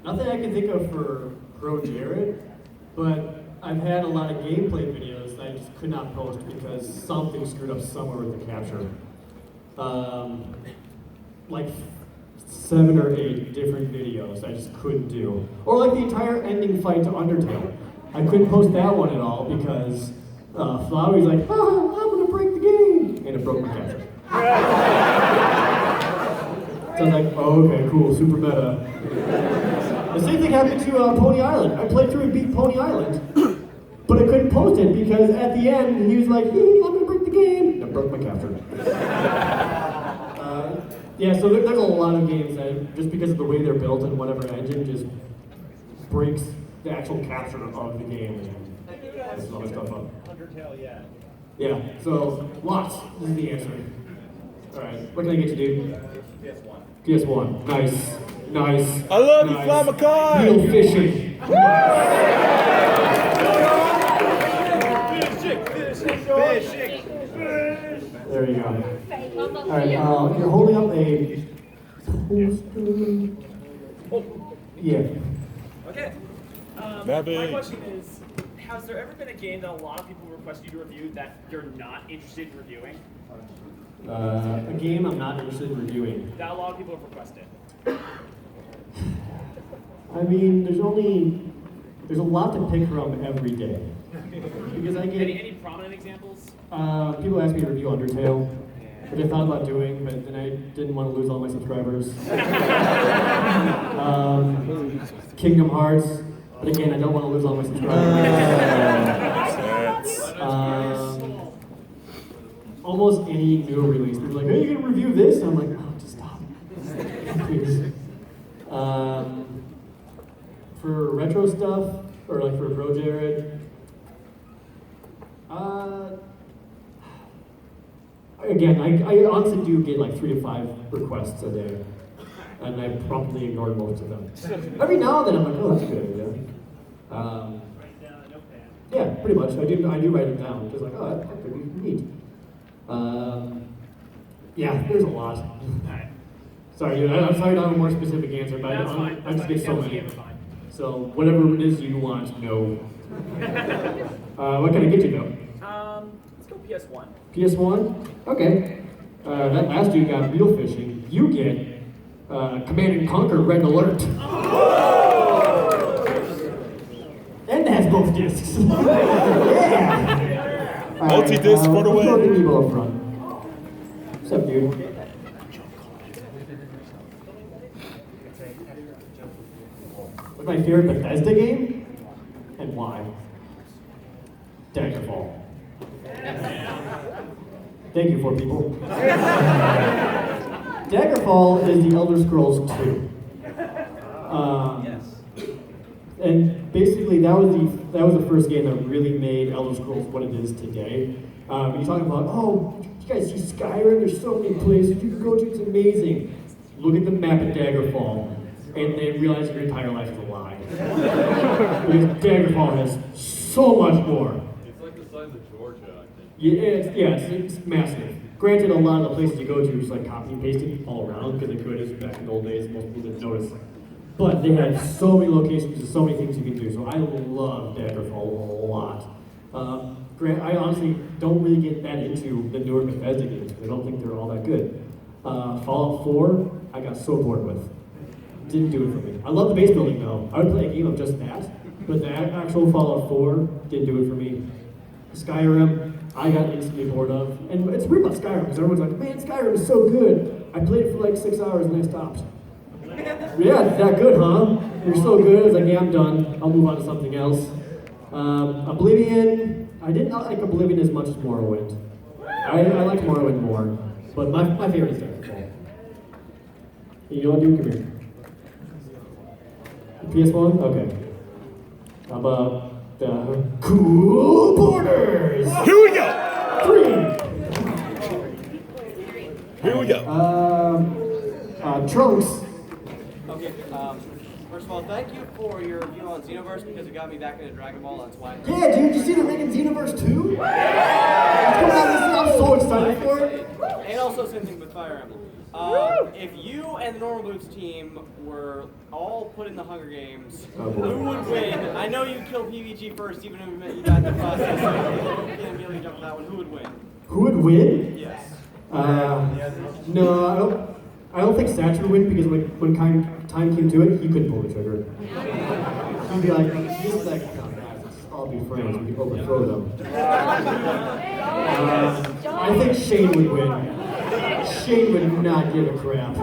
Nothing I can think of for ProJared, but I've had a lot of gameplay videos that I just could not post because something screwed up somewhere with the capture. Like 7 or 8 different videos I just couldn't do. Or like the entire ending fight to Undertale. I couldn't post that one at all because Flowey's like, oh, I'm gonna break the game! And it broke my capture. So I was like, oh, okay, cool, super meta. The same thing happened to Pony Island. I played through and beat Pony Island, but I couldn't post it because at the end he was like, hey, I'm gonna break the game! And it broke my capture. Yeah, so there's a lot of games that, just because of the way they're built and whatever engine, just breaks the actual capture of the game and messes all this stuff up. Undertale, yeah. Yeah, so lots is the answer. Alright, what can I get you, dude? PS1. PS1, nice, nice. I love nice. you, Momocon! Real fishing. Fishing. There you go. Alright, you're holding up a poster. Yeah. Okay. Maybe. My question is, has there ever been a game that a lot of people request you to review that you're not interested in reviewing? A game I'm not interested in reviewing. That a lot of people have requested. I mean, there's a lot to pick from every day. Because I get Any prominent examples? people ask me to review Undertale, which I thought about doing, but then I didn't want to lose all my subscribers. Kingdom Hearts, but again, I don't want to lose all my subscribers. Almost any new release, people are like, hey, you gonna review this? And I'm like, oh, just stop. Please. For retro stuff, or like for ProJared, again, I honestly do get like 3 to 5 requests a day, and I promptly ignore most of them. Every now and then I'm like, oh, that's a good idea. Yeah, pretty much. I do write it down, just like, oh, that could be neat. Yeah, there's a lot. Sorry, dude, I'm sorry I don't have a more specific answer, but I just get so many. So whatever it is you want, no. What can I get you, though? Let's go PS1. PS1? Okay. That last dude got real fishing. You get Command & Conquer Red Alert. And it has both discs. Yeah! Multi-disc for the win. Let's go to Evo up front. What's up, dude? What's my favorite Bethesda game? And why? Daggerfall. Thank you, 4 people. Daggerfall is the Elder Scrolls 2. And basically, that was the first game that really made Elder Scrolls what it is today. When you're talking about, oh, you guys see Skyrim? There's so many places you can go to. It's amazing. Look at the map of Daggerfall, and then realize your entire life is a lie. Because Daggerfall has so much more. It's like the size of Georgia, I think. Yeah, it's massive. Granted, a lot of the places you go to just like copy and pasting all around because it could, as back in the old days, most people didn't notice. But they have so many locations and so many things you can do. So I love Daggerfall a lot. I honestly don't really get that into the newer Bethesda games because I don't think they're all that good. Fallout 4, I got so bored with. Didn't do it for me. I love the base building though. I would play a game of just that, but the actual Fallout 4 didn't do it for me. Skyrim, I got instantly bored of. And it's weird about Skyrim because everyone's like, man, Skyrim is so good. I played it for like 6 hours and I stopped. Yeah, it's that good, huh? You're so good. I was like, yeah, I'm done. I'll move on to something else. Oblivion, I did not like Oblivion as much as Morrowind. I liked Morrowind more, but my favorite is Daggerfall. You know what, dude? Come here. PS1? Okay. How about the Cool Borders? Here we go! 3! Here we go. Trunks. Okay, first of all, thank you for your review on Xenoverse because it got me back into Dragon Ball. That's why. Yeah, dude, you see they're making Xenoverse 2? It's coming out this year. I'm so excited for it. And also same thing with Fire Emblem. If you and the Normal Boots team were all put in the Hunger Games, Oh, boy. who would win? I know you'd kill PVG first, even if it meant you died in the process. So you can't really jump on that one. Who would win? Who would win? Yes. No, I don't think Satch would win because when time came to it, he couldn't pull the trigger. He'd be like, just like, oh, guys, let's all be friends. We can overthrow them. I think Shane would win. Shane would not give a crap.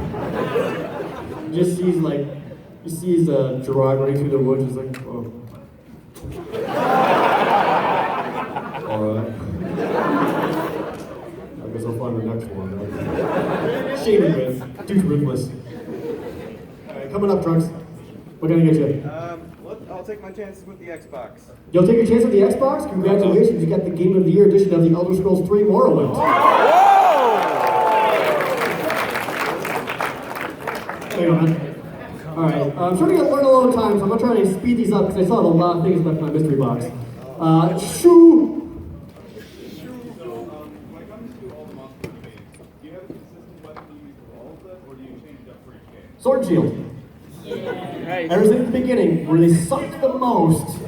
He sees Gerard running through the woods, he's like, oh. Alright. I guess I'll find the next one. Right? Shane would win. Dude's ruthless. Alright, coming up, Trunks. What can I get you? I'll take my chances with the Xbox. You'll take your chance with the Xbox? Congratulations, you got the Game of the Year edition of the Elder Scrolls 3 Morrowind. Hang on. Alright, I'm starting to learn a long time, so I'm going to try to speed these up because I still have a lot of things left in my mystery box. Shoo! So, when it comes to all the monster games, do you have a consistent weapon you use for all of them, or do you change it up for each game? Sword Shield. Ever since the beginning, where they sucked the most,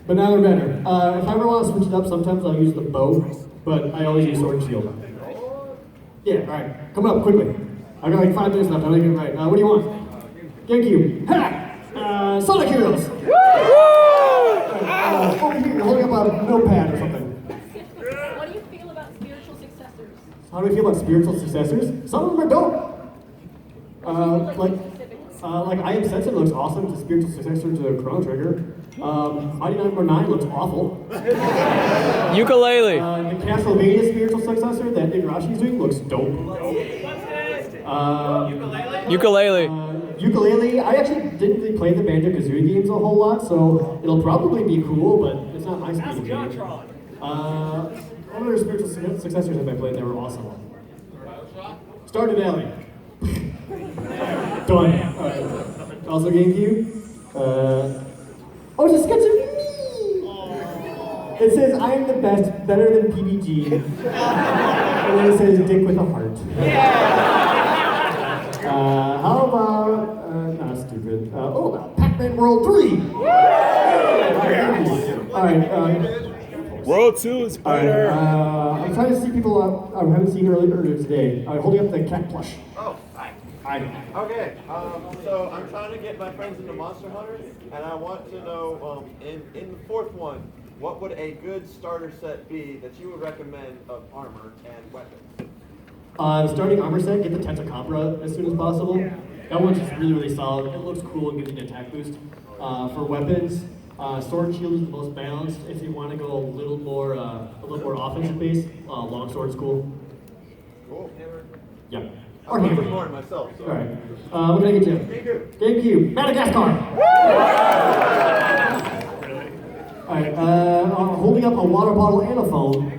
but now they're better. If I ever want to switch it up, sometimes I'll use the bow, but I always use Sword Shield. Yeah, alright, coming up quickly. I've got like 5 minutes left, I'm gonna get it right. What do you want? GameCube. Ha! Sonic Heroes! Over here, holding up a notepad or something. What do you feel about spiritual successors? How do we feel about spiritual successors? Some of them are dope. Like I Am Sensitive looks awesome. It's a spiritual successor to Chrono Trigger. Mighty Number 9 looks awful. Ukulele. The Castlevania spiritual successor that Igarashi's doing looks dope. Ukulele. Ukulele. I actually didn't really play the Banjo-Kazooie games a whole lot, so it'll probably be cool, but it's not my speed of game. What other spiritual successors have I played that were awesome? Stardew Valley. Done. Also GameCube. Oh, it's a sketch of me! It says, I am the best, better than PBG. And then it says, dick with a heart. How about, not stupid. Pac-Man World 3! Alright, World 2 is better. I'm trying to see people I haven't seen earlier today. Holding up the cat plush. Oh, hi. Hi. Okay, so I'm trying to get my friends into Monster Hunter, and I want to know, in the fourth one, what would a good starter set be that you would recommend of armor and weapons? Starting armor set, get the Tetacabra as soon as possible. That one's just really, really solid. It looks cool and gives you an attack boost. For weapons, Sword Shield is the most balanced. If you want to go a little more offensive based, Longsword's cool. Cool. Yeah. I'm looking for it myself. So. Alright. What can I get you? GameCube. Madagascar! Alright, holding up a water bottle and a phone.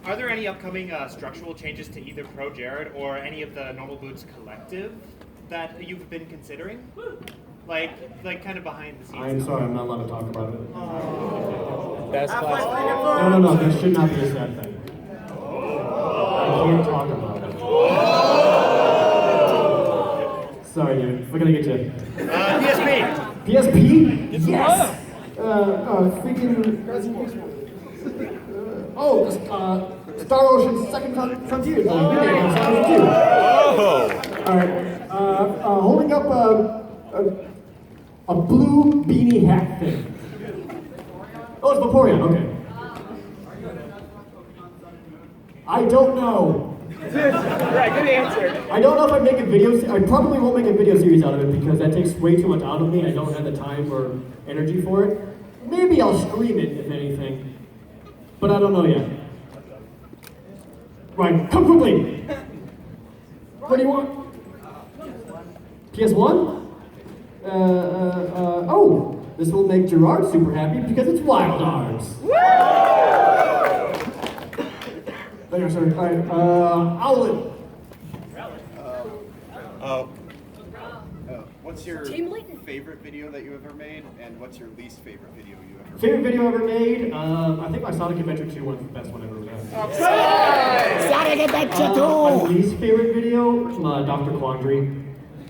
Are there any upcoming structural changes to either ProJared or any of the Normal Boots collective that you've been considering? Like kind of behind the scenes. I'm sorry, I'm not allowed to talk about it. Best class. No, that should not be a sad thing. I can't talk about it. Sorry, dude. What can I get you? PSP! PSP? Yes! Freaking... Star Ocean Second Frontier. Alright. Holding up a blue beanie hat thing. Oh, it's Vaporeon, okay. I don't know. Right, good answer. I don't know if I'd make a video. I probably won't make a video series out of it because that takes way too much out of me. I don't have the time or energy for it. Maybe I'll stream it, if anything. But I don't know yet. Right, come quickly. What do you want? PS1? Oh, this will make Gerard super happy because it's Wild Arms. There, sir. Alright, Owlet. What's your Team Leighton. favorite video that you ever made, and what's your least favorite video you ever made? Favorite video ever made? I think my Sonic Adventure 2 one's the best one ever made. Sonic Adventure 2! My least favorite video? Dr. Quandary.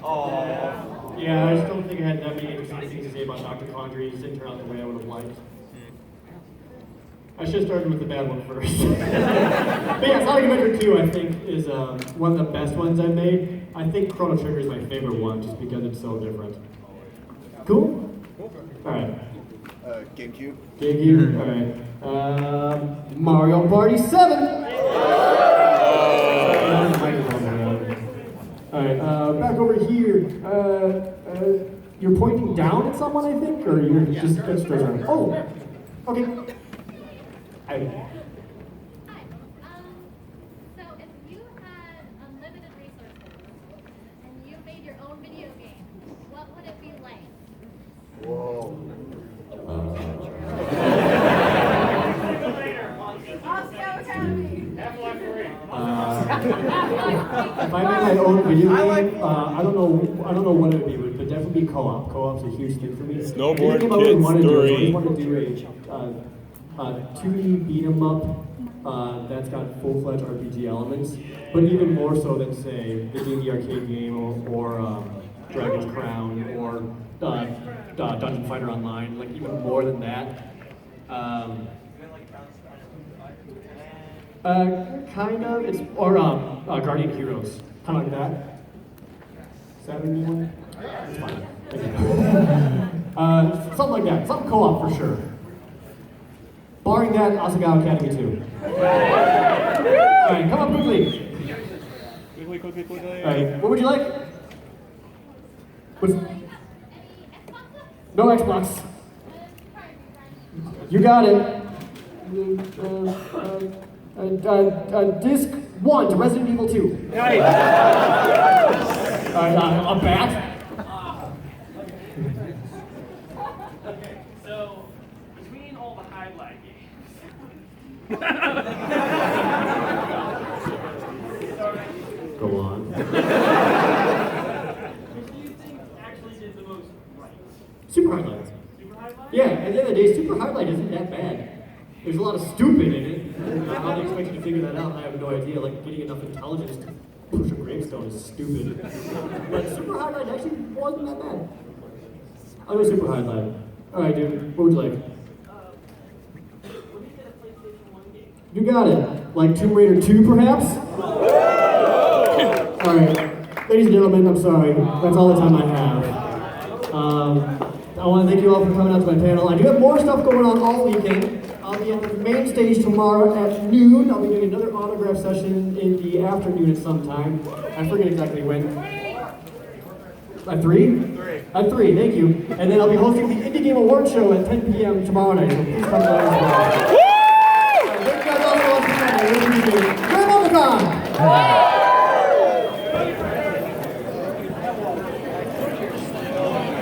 Oh. Yeah, I just don't think I had that many interesting things to say about Dr. Quandary. It didn't turn out the way I would have liked. I should have started with the bad one first. But yeah, Sonic Adventure 2 I think is one of the best ones I've made. I think Chrono Trigger is my favorite one just because it's so different. Cool? Alright. GameCube. GameCube? Alright. Mario Party 7! Alright, back over here. You're pointing down at someone, I think? Or you're just straight around? Oh! Okay. Hi. So if you had unlimited resources and you made your own video game, what would it be like? Whoa. If I made my own video game, I don't know what it would be, but definitely be co-op. Co-op's a huge thing for me. Snowboard Kid Kid Story. I want to do a 2D beat 'em up that's got full-fledged RPG elements, but even more so than say the D&D arcade game or Dragon's Crown or Dungeon Fighter Online. Like even more than that. Kind of. It's Guardian Heroes, kind of like that. Is that what you want? It's fine. Thank you. Something like that. Something co-op for sure. Barring that, Asagawa Academy 2. Alright, come on quickly. Quickly. Alright, what would you like? No Xbox. You got it. Disc 1 to Resident Evil 2. Nice. Alright, a bat. Okay, so between all the highlight games. Go on. Which do you think actually did the most right? Super Highlight. Super highlight? Yeah, at the end of the day, Super Highlight isn't that bad. There's a lot of stupid in it. How they expect you to figure that out, I have no idea. Like, getting enough intelligence to push a gravestone is stupid. But Super Highlight actually wasn't that bad. I'll go Super Highlight. Alright, dude, what would you like? You got it. Like Tomb Raider 2, perhaps? Alright, ladies and gentlemen, I'm sorry. That's all the time I have. I want to thank you all for coming out to my panel. I do have more stuff going on all weekend. I'll be at the main stage tomorrow at noon. I'll be doing another autograph session in the afternoon at some time. I forget exactly when. At 3? At 3, thank you. And then I'll be hosting the Indie Game Award Show at 10 p.m. tomorrow night. So please come by as well.